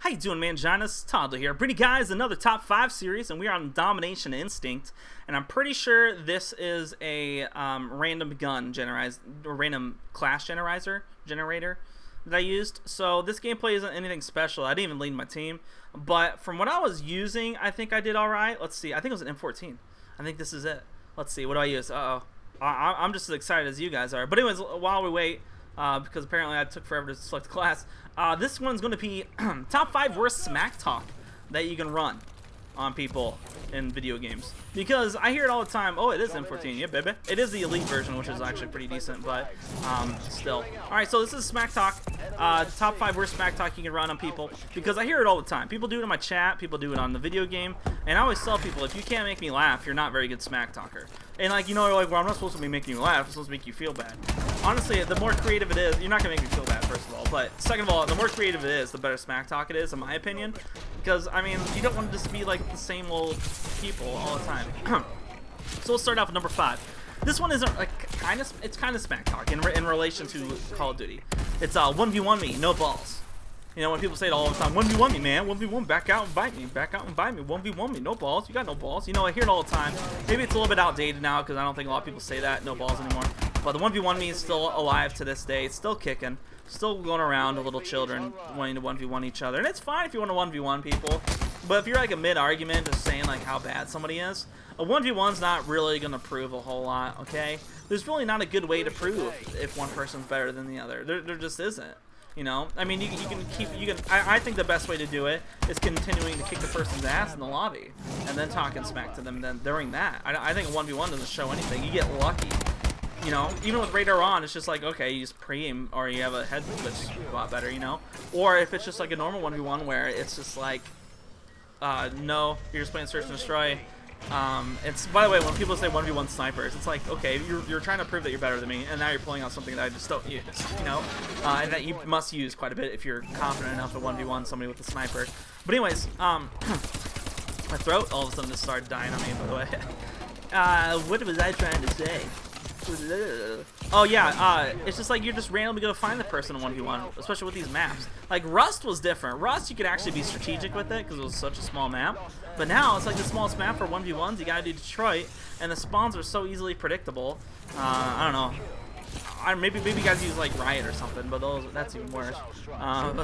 How you doing, Manginas? Toddler here. Pretty guys, another top 5 series, and we are on Domination Instinct. And I'm pretty sure this is a random gun generator, or random class generator that I used. So this gameplay isn't anything special. I didn't even lead my team, but from what I was using, I think I did all right. Let's see. I think it was an M14. I think this is it. Let's see. What do I use? I'm just as excited as you guys are. But anyways, while we wait, because apparently I took forever to select the class. This one's going to be top 5 worst smack talk that you can run on people in video games. Because I hear it all the time. Oh, it is M14. Yeah, baby. It is the elite version, which is actually pretty decent, but still. Alright, so this is smack talk. Top 5 worst smack talk you can run on people. Because I hear it all the time. People do it in my chat. People do it on the video game. And I always tell people, if you can't make me laugh, you're not a very good smack talker. And like, you know, like, well, I'm not supposed to be making you laugh. I'm supposed to make you feel bad. Honestly, the more creative it is, you're not going to make me feel bad, first of all. But second of all, the more creative it is, the better smack talk it is, in my opinion. Because, I mean, you don't want to just be like the same old people all the time. So let's start off with number 5. This one isn't like it's kind of smack talk in relation to Call of Duty. It's 1v1 me, no balls. You know, when people say it all the time, 1v1 me, man, 1v1, back out and bite me, 1v1 me, no balls, you got no balls. You know, I hear it all the time. Maybe it's a little bit outdated now because I don't think a lot of people say that, no balls anymore. But the 1v1 me is still alive to this day. It's still kicking, still going around to little children wanting to 1v1 each other. And it's fine if you want to 1v1 people. But if you're like a mid-argument just saying like how bad somebody is, a 1v1's not really going to prove a whole lot, okay? There's really not a good way to prove if one person's better than the other. There just isn't. You know, I mean, I think the best way to do it is continuing to kick the person's ass in the lobby and then talking smack to them then during that. I think a 1v1 doesn't show anything. You get lucky. You know, even with radar on, it's just like, okay, you just pre-aim or you have a head that's a lot better, you know? Or if it's just like a normal 1v1 where it's just like, no, you're just playing search and destroy. It's, by the way, when people say 1v1 snipers, it's like, okay, you're trying to prove that you're better than me, and now you're pulling out something that I just don't use, you know, and that you must use quite a bit if you're confident enough to 1v1 somebody with a sniper. But anyways, my throat all of a sudden just started dying on me, by the way. What was I trying to say? Oh yeah, it's just like you're just randomly gonna find the person in 1v1, especially with these maps. Like Rust was different. Rust, you could actually be strategic with it because it was such a small map. But now it's like the smallest map for 1v1s. You gotta do Detroit, and the spawns are so easily predictable. I don't know. Maybe you guys use like Riot or something, but that's even worse.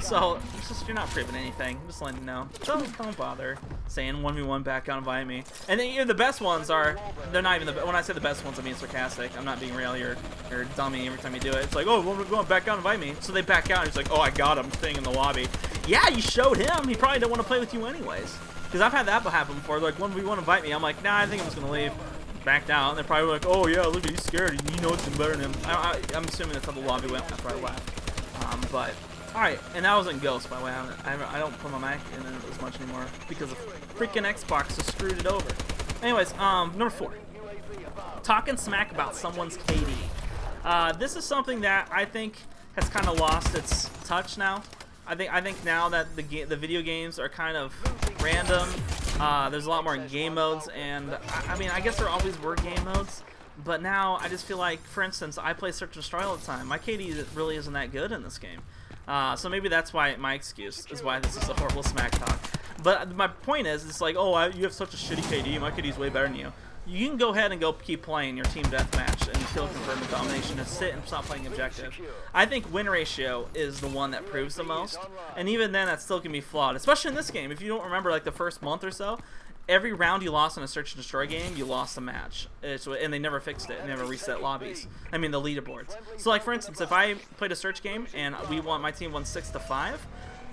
So it's just, you're not proving anything. I'm just letting you know. Don't bother saying 1v1 back on invite me. And then the best ones are, they're not even the. When I say the best ones, I mean sarcastic. I'm not being real. You're a dummy every time you do it. It's like, oh, we're going back on invite me. So they back out. And it's like, oh, I got him staying in the lobby. Yeah, you showed him. He probably didn't want to play with you anyways. Because I've had that happen before. They're like, 1v1 invite me. I'm like, nah, I think I'm just gonna leave. Backed out, and they're probably like, oh yeah, look, he's scared, he knows it's better than him. I'm assuming that's how the lobby went after I left. But alright, and that was in Ghost, by the way. I don't put my mic in it as much anymore because of freaking Xbox has screwed it over. Anyways, number 4, talking smack about someone's KD. This is something that I think has kind of lost its touch now. I think now that the video games are kind of random. There's a lot more game modes, and I mean, I guess there always were game modes, but now I just feel like, for instance, I play Search and Destroy all the time. My KD really isn't that good in this game. So maybe that's why my excuse is why this is a horrible smack talk. But my point is, it's like, oh, you have such a shitty KD, my KD's way better than you. You can go ahead and keep playing your team deathmatch and kill confirm with domination and sit and stop playing objective. I think win ratio is the one that proves the most, and even then that still can be flawed, especially in this game. If you don't remember, like the first month or so, every round you lost in a search and destroy game, you lost a match. And they never fixed it. They never reset lobbies. I mean the leaderboards. So like for instance, if I played a search game and my team won 6-5,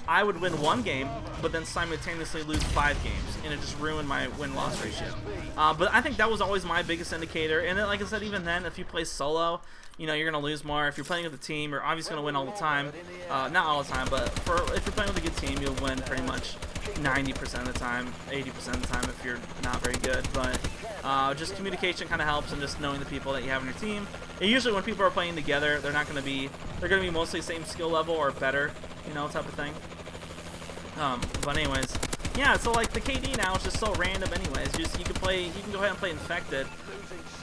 I would win 1 game, but then simultaneously lose 5 games, and it just ruined my win-loss ratio. But I think that was always my biggest indicator. And then, like I said, even then, if you play solo, you know, you're going to lose more. If you're playing with a team, you're obviously going to win all the time. Not all the time, but if you're playing with a good team, you'll win pretty much 90% of the time, 80% of the time if you're not very good. But just communication kind of helps, and just knowing the people that you have on your team. And usually when people are playing together, they're going to be mostly same skill level or better, you know, type of thing. But anyways, yeah, so like the KD now is just so random anyways. You can go ahead and play Infected.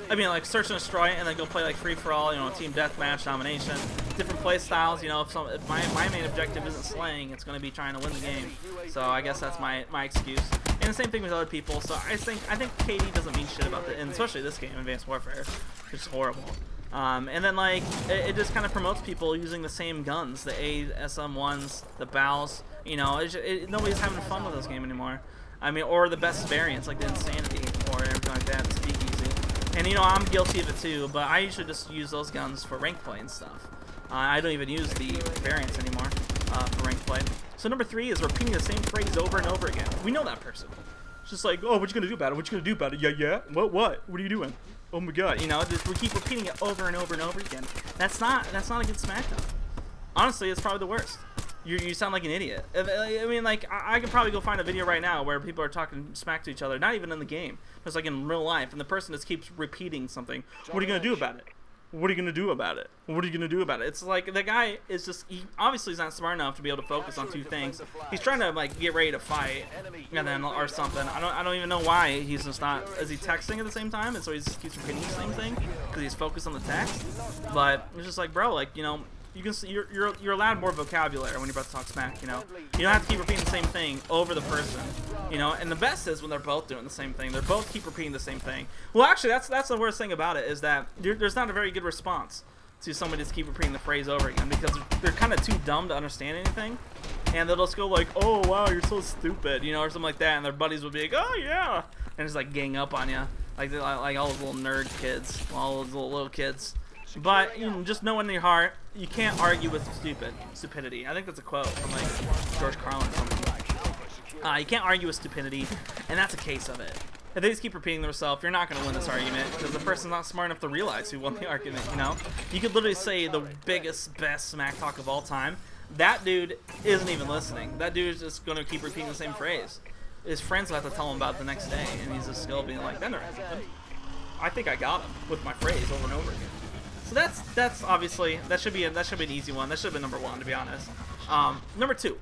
I mean, like search and destroy, and then go play like free for all, you know, team deathmatch, domination. different play styles. You know, if my main objective isn't slaying, it's going to be trying to win the game. So I guess that's my excuse. And the same thing with other people. So I think KD doesn't mean shit about and especially this game, Advanced Warfare, which is horrible. And then like it just kind of promotes people using the same guns, the ASM1s, the BALs. You know, nobody's having fun with this game anymore. I mean, or the best variants like the Insanity or everything like that, the Speakeasy. And you know, I'm guilty of it too, but I usually just use those guns for rank play and stuff. I don't even use the variants anymore for rank play. So number 3 is repeating the same phrase over and over again. We know that person. It's just like, oh, what you gonna do about it? What you gonna do about it? Yeah. What are you doing? Oh my god, you know, we keep repeating it over and over and over again. That's not a good SmackDown. Honestly, it's probably the worst. You sound like an idiot. I mean, like, I could probably go find a video right now where people are talking smack to each other, not even in the game, just like in real life, and the person just keeps repeating something. What are you gonna do about it? What are you gonna do about it? What are you gonna do about it? It's like the guy is just obviously he's not smart enough to be able to focus on 2 things. He's trying to like get ready to fight, and then or something. I don't even know why he's just not. Is he texting at the same time? And so he just keeps repeating the same thing because he's focused on the text. But it's just like, bro, like, you know, you can you're allowed more vocabulary when you're about to talk smack. You know, you don't have to keep repeating the same thing over the person. You know, and the best is when they're both doing the same thing. They're both keep repeating the same thing. Well, actually, that's the worst thing about it is that there's not a very good response to somebody just keep repeating the phrase over again because they're kind of too dumb to understand anything, and they'll just go like, "Oh wow, you're so stupid," you know, or something like that, and their buddies would be like, "Oh yeah," and just like gang up on you, like all those little nerd kids, all those little kids. But you know, just know in your heart, you can't argue with stupidity. I think that's a quote from like George Carlin or something. You can't argue with stupidity, and that's a case of it. If they just keep repeating themselves, you're not going to win this argument because the person's not smart enough to realize who won the argument, you know? You could literally say the biggest, best smack talk of all time. That dude isn't even listening. That dude is just going to keep repeating the same phrase. His friends will have to tell him about it the next day, and he's just still being like, that never happened. I think I got him with my phrase over and over again. So that's obviously, that should be an easy one. That should have been number 1, to be honest. Number 2.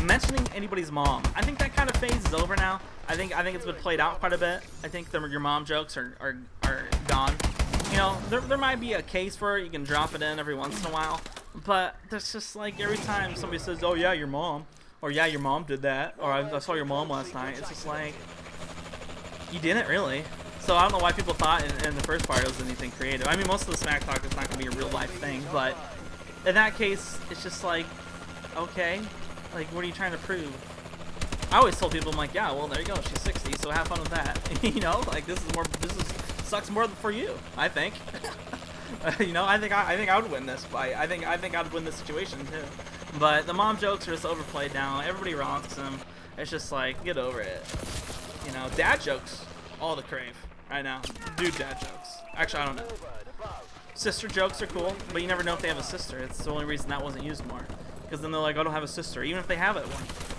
Mentioning anybody's mom. I think that kind of phase is over now. I think it's been played out quite a bit. I think your mom jokes are gone. You know, there might be a case for it. You can drop it in every once in a while, but there's just like every time somebody says, "Oh yeah, your mom," or "Yeah, your mom did that," or "I saw your mom last night," it's just like you didn't really. So I don't know why people thought in the first part it was anything creative. I mean, most of the smack talk is not going to be a real life thing, but in that case, it's just like, okay. Like, what are you trying to prove? I always told people, I'm like, yeah, well, there you go. She's 60, so have fun with that. You know, like this sucks more for you. I think. You know, I think I would win this fight. I think I'd win this situation too. But the mom jokes are just overplayed now. Everybody rocks them. It's just like, get over it. You know, dad jokes, all the crave right now. Dude, dad jokes. Actually, I don't know. Sister jokes are cool, but you never know if they have a sister. It's the only reason that wasn't used more. Because then they're like, I don't have a sister. Even if they have it,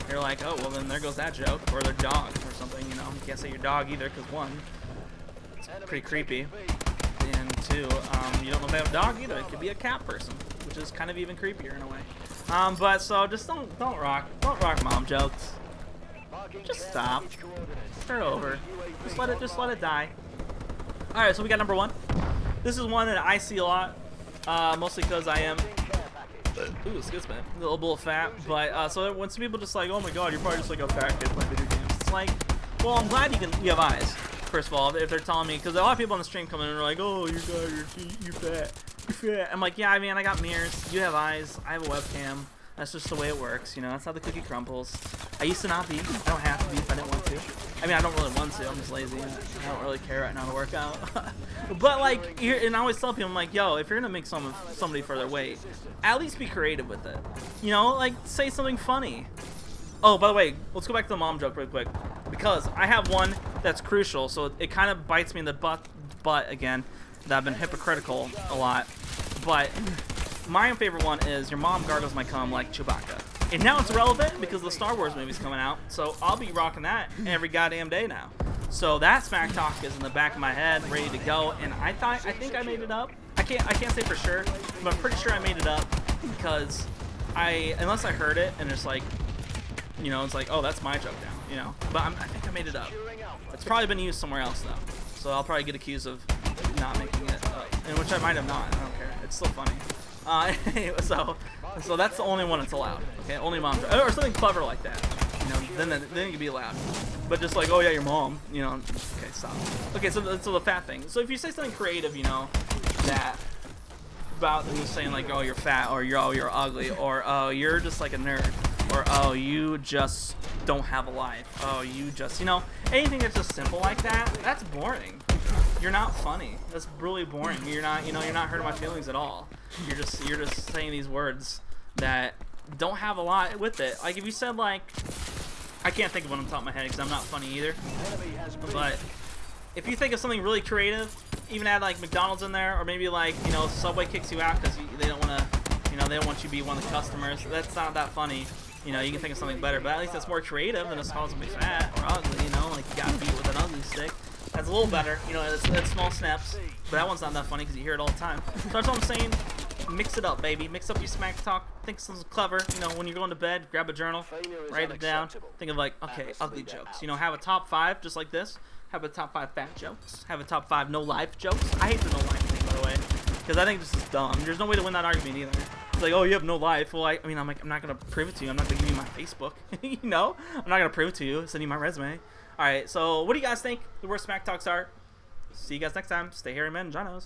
they're like, oh, well, then there goes that joke. Or their dog or something, you know. You can't say your dog either because 1, it's pretty creepy. And 2, you don't know if they have a dog either. It could be a cat person, which is kind of even creepier in a way. But so just don't rock mom jokes. Just stop. Start over. Just let it die. All right, so we got number 1. This is one that I see a lot, mostly because I am. Ooh, excuse me, a little fat, but so when some people just like, oh my god, you're probably just like a fat kid playing video games. It's like, well, I'm glad you have eyes. First of all, if they're telling me, because a lot of people on the stream come in and are like, oh, you're fat, you're fat. I'm like, yeah, I mean, I got mirrors, you have eyes, I have a webcam. That's just the way it works, you know. That's how the cookie crumbles. I used to not be. I don't have to be if I didn't want to. I mean, I don't really want to. I'm just lazy. I don't really care right now to work out. But like, and I always tell people, I'm like, yo, if you're gonna make somebody for their weight, at least be creative with it. You know, like say something funny. Oh, by the way, let's go back to the mom joke real quick because I have one that's crucial. So it kind of bites me in the butt again. That I've been hypocritical a lot, but. My favorite one is your mom gargles my cum like Chewbacca. And now it's relevant because the Star Wars movie's coming out, so I'll be rocking that every goddamn day now. So that smack talk is in the back of my head, ready to go, and I think I made it up. I can't say for sure, but I'm pretty sure I made it up because unless I heard it and it's like, you know, it's like, oh, that's my joke now, you know. But I think I made it up. It's probably been used somewhere else though, so I'll probably get accused of not making it, and which I might have not. I don't care. It's still funny. Anyway, so that's the only one that's allowed. Okay, only mom or something clever like that. You know, then you can be allowed. But just like, oh yeah, your mom. You know, okay, stop. Okay, so the fat thing. So if you say something creative, you know, that about you saying like, oh you're fat, or you're ugly, or oh you're just like a nerd, or oh you just don't have a life, oh you just, you know, anything that's just simple like that, that's boring. You're not funny. That's really boring. You're not, you know, you're not hurting my feelings at all. You're just saying these words that don't have a lot with it. Like if you said like, I can't think of one on top of my head because I'm not funny either. But if you think of something really creative, even add like McDonald's in there, or maybe like, you know, Subway kicks you out because they don't want to, you know, they don't want you to be one of the customers. That's not that funny. You know, you can think of something better, but at least that's more creative than just calling somebody fat or ugly. You know, like you got beat with an ugly stick. That's a little better. You know, it's small snaps, but that one's not that funny because you hear it all the time. So that's what I'm saying. Mix it up, baby. Mix up your smack talk. Think something clever. You know, when you're going to bed, grab a journal, write it down. Think of like, okay, ugly jokes. You know, have a top 5 just like this. Have a top 5 fat jokes. Have a top 5 no life jokes. I hate the no life thing, by the way, because I think this is dumb. There's no way to win that argument either. It's like, oh, you have no life. Well, I mean, I'm like, I'm not gonna prove it to you. I'm not gonna give you my Facebook. You know, I'm not gonna prove it to you. Send you my resume. All right. So, what do you guys think the worst smack talks are? See you guys next time. Stay hairy, men, Jonos.